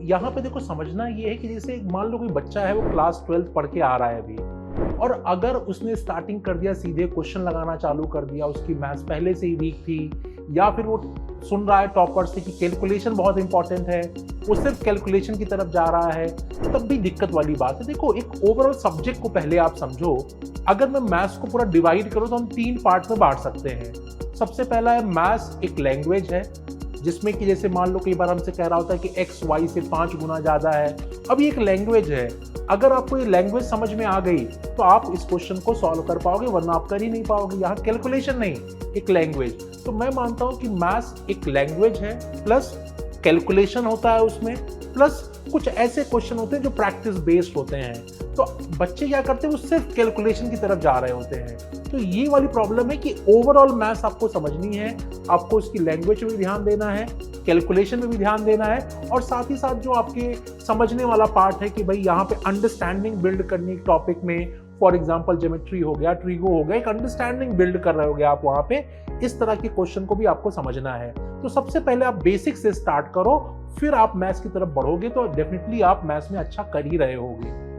यहाँ पे देखो समझना ये है कि जैसे मान लो कोई बच्चा है, वो क्लास 12th पढ़ के आ रहा है अभी, और अगर उसने स्टार्टिंग कर दिया, सीधे क्वेश्चन लगाना चालू कर दिया, उसकी मैथ्स पहले से ही वीक थी, या फिर वो सुन रहा है टॉपर से कि कैलकुलेशन बहुत इंपॉर्टेंट है, वो सिर्फ कैलकुलेशन की तरफ जा रहा है, तब भी दिक्कत वाली बात है। देखो, एक ओवरऑल सब्जेक्ट को पहले आप समझो। अगर मैं मैथ्स को पूरा डिवाइड करूँ तो हम 3 पार्ट में बांट सकते हैं। सबसे पहला है, मैथ्स एक लैंग्वेज है, जिसमें कि जैसे मान लो कई बार हमसे कह रहा होता है कि x y से 5 गुना ज्यादा है। अब ये एक लैंग्वेज है, अगर आपको ये लैंग्वेज समझ में आ गई तो आप इस क्वेश्चन को सॉल्व कर पाओगे, वरना आप कर ही नहीं पाओगे। यहाँ कैलकुलेशन नहीं, एक लैंग्वेज। तो मैं मानता हूँ कि मैथ्स एक लैंग्वेज है, प्लस कैलकुलेशन होता है उसमें, प्लस कुछ ऐसे क्वेश्चन होते हैं जो प्रैक्टिस बेस्ड होते हैं। तो बच्चे क्या करते हैं, वो सिर्फ कैलकुलेशन की तरफ जा रहे होते हैं। तो ये वाली प्रॉब्लम है कि ओवरऑल मैथ्स आपको समझनी है, आपको उसकी लैंग्वेज में भी ध्यान देना है, कैलकुलेशन में भी ध्यान देना है, और साथ ही साथ जो आपके समझने वाला पार्ट है कि भाई यहाँ पे अंडरस्टैंडिंग बिल्ड करनी टॉपिक में, फॉर एग्जांपल ज्योमेट्री हो गया, ट्रिगो हो गया, एक अंडरस्टैंडिंग बिल्ड कर रहे होगे आप वहाँ पे, इस तरह के क्वेश्चन को भी आपको समझना है। तो सबसे पहले आप बेसिक से स्टार्ट करो, फिर आप मैथ्स की तरफ बढ़ोगे तो डेफिनेटली आप मैथ्स में अच्छा कर ही रहे होगे।